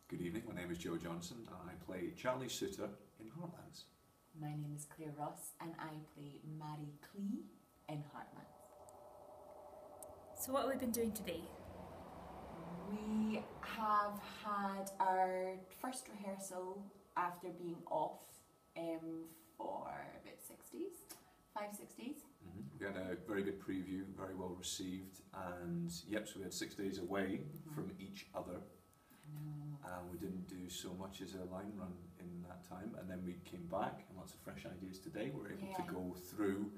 Good evening, my name is Joe Johnson and I play Charlie Suter in Heartlands. My name is Clare Ross and I play Mary Clee in Heartlands. So what have we been doing today? We have had our first rehearsal after being off for about 6 days, 5-6 days. We had a very good preview, very well received, and yep, so we had 6 days away from each other. And we didn't do so much as a line run in that time, and then we came back and lots of fresh ideas today. We're able to go through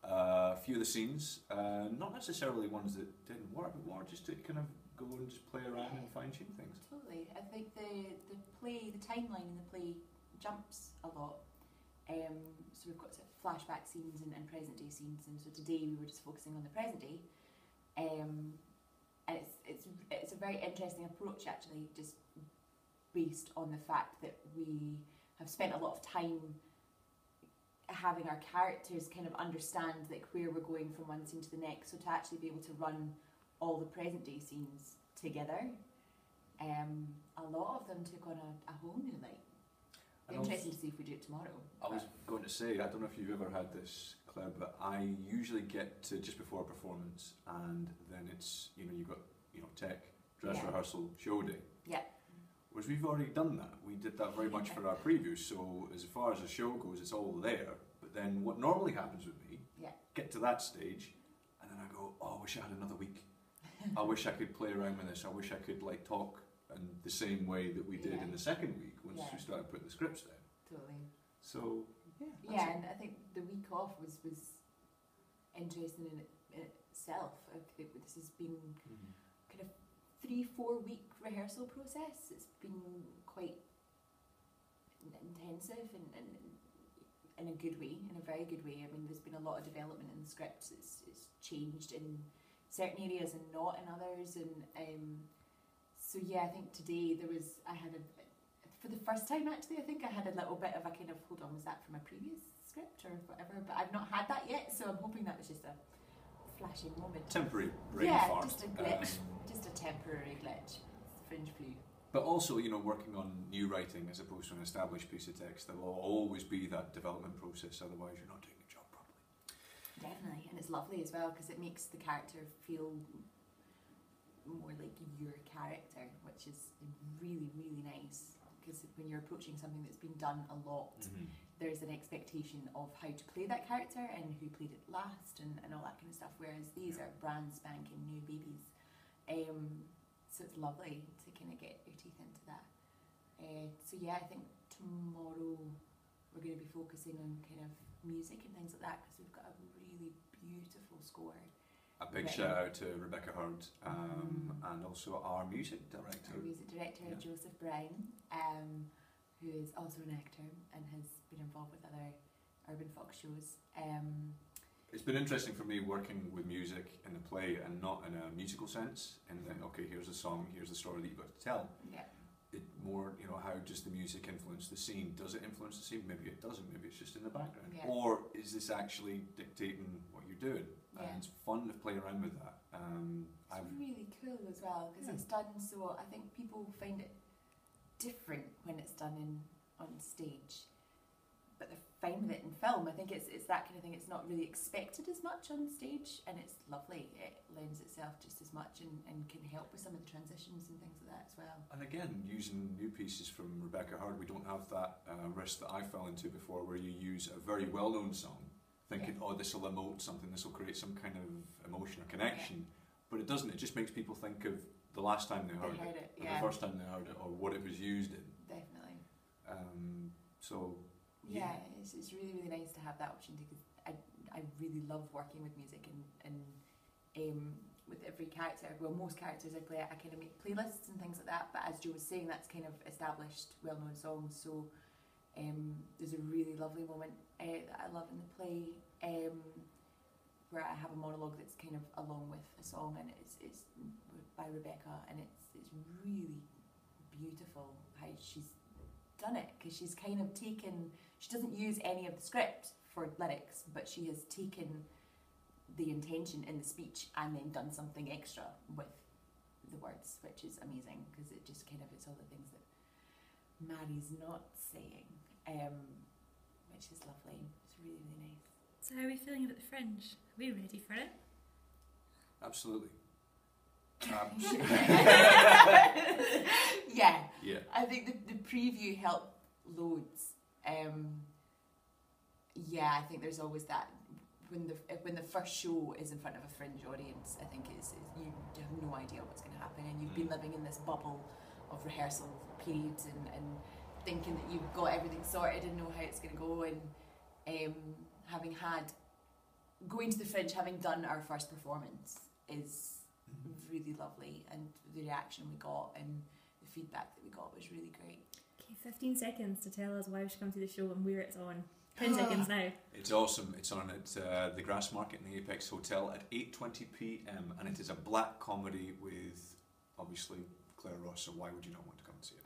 a few of the scenes, not necessarily ones that didn't work, but more just to kind of go and just play around and fine tune things. Totally. I think the timeline in the play jumps a lot. So we've got sort of flashback scenes and present day scenes, and so today we were just focusing on the present day. And it's a very interesting approach actually, just based on the fact that we have spent a lot of time having our characters kind of understand like where we're going from one scene to the next, so to actually be able to run all the present day scenes together, a lot of them took on a whole new light. Interesting to see if we do it tomorrow. I was going to say, I don't know if you've ever had this, Claire, but I usually get to just before a performance and then it's, you've got, tech, dress rehearsal, show day. Yeah. Whereas we've already done that. We did that very much for our preview, so as far as the show goes, it's all there. But then what normally happens with me, get to that stage, and then I go, oh, I wish I had another week. I wish I could play around with this. I wish I could talk in the same way that we did in the second week once we started putting the scripts down. Totally. So and I think the week off was interesting in itself. This has been kind of 3-4 week rehearsal process. It's been quite intensive and in a good way, in a very good way. I mean, there's been a lot of development in the scripts. It's changed in certain areas and not in others, and so yeah, I think today I had for the first time actually, I think I had a little bit of a kind of, hold on, was that from a previous script or whatever, but I've not had that yet, so I'm hoping that was just a flashing moment. Temporary brain fart. Just a glitch, just a temporary glitch. Fringe flu. But also, working on new writing as opposed to an established piece of text, there will always be that development process, otherwise you're not doing your job properly. Definitely, and it's lovely as well because it makes the character feel more like your character, which is really, really nice. Because when you're approaching something that's been done a lot, there's an expectation of how to play that character and who played it last and all that kind of stuff, whereas these are brand spanking new babies. So it's lovely to kind of get your teeth into that. So yeah, I think tomorrow we're going to be focusing on kind of music and things like that because we've got a really beautiful score. A big shout out to Rebecca Hurd and also our music director. Our music director, Joseph Brown, who is also an actor and has been involved with other urban folk shows. It's been interesting for me working with music in the play and not in a musical sense, and then, okay, here's a song, here's the story that you've got to tell. Yeah. It more, how does the music influence the scene? Does it influence the scene? Maybe it doesn't, maybe it's just in the background. Yeah. Or is this actually dictating what you're doing? Yeah. And it's fun to play around with that. It's really cool as well because it's done so, I think people find it different when it's done on stage, but they're fine with it in film. I think it's that kind of thing. It's not really expected as much on stage, and it's lovely. It lends itself just as much and can help with some of the transitions and things like that as well. And again, using new pieces from Rebecca Hurd, we don't have that risk that I fell into before, where you use a very well-known song, thinking, oh, this will emote something, this will create some kind of emotion or connection, but it doesn't. It just makes people think of the last time they heard it, or the first time they heard it, or what it was used in. Definitely. It's really, really nice to have that opportunity because I really love working with music and with every character. Well, most characters I play, I kind of make playlists and things like that, but as Joe was saying, that's kind of established, well-known songs, so there's a really lovely moment that I love in the play where I have a monologue that's kind of along with a song, and it's by Rebecca, and it's really beautiful how she's done it, because she's kind of taken, she doesn't use any of the script for lyrics, but she has taken the intention in the speech and then done something extra with the words, which is amazing because it just kind of, it's all the things that Mary's not saying, which is lovely. It's really, really nice. So how are we feeling about the Fringe? Are we ready for it? Absolutely. Yeah. Yeah. I think the preview helped loads. Yeah, I think there's always that when the first show is in front of a Fringe audience. I think is you have no idea what's going to happen, and you've been living in this bubble of rehearsal periods and thinking that you've got everything sorted and know how it's going to go. And going to the Fringe, having done our first performance is really lovely, and the reaction we got and the feedback that we got was really great. Okay, 15 seconds to tell us why we should come to the show and where it's on. 10 seconds now. It's awesome. It's on at the Grassmarket in the Apex Hotel at 8:20 p.m. and it is a black comedy with, obviously, Clare Ross, so why would you not want to come and see it?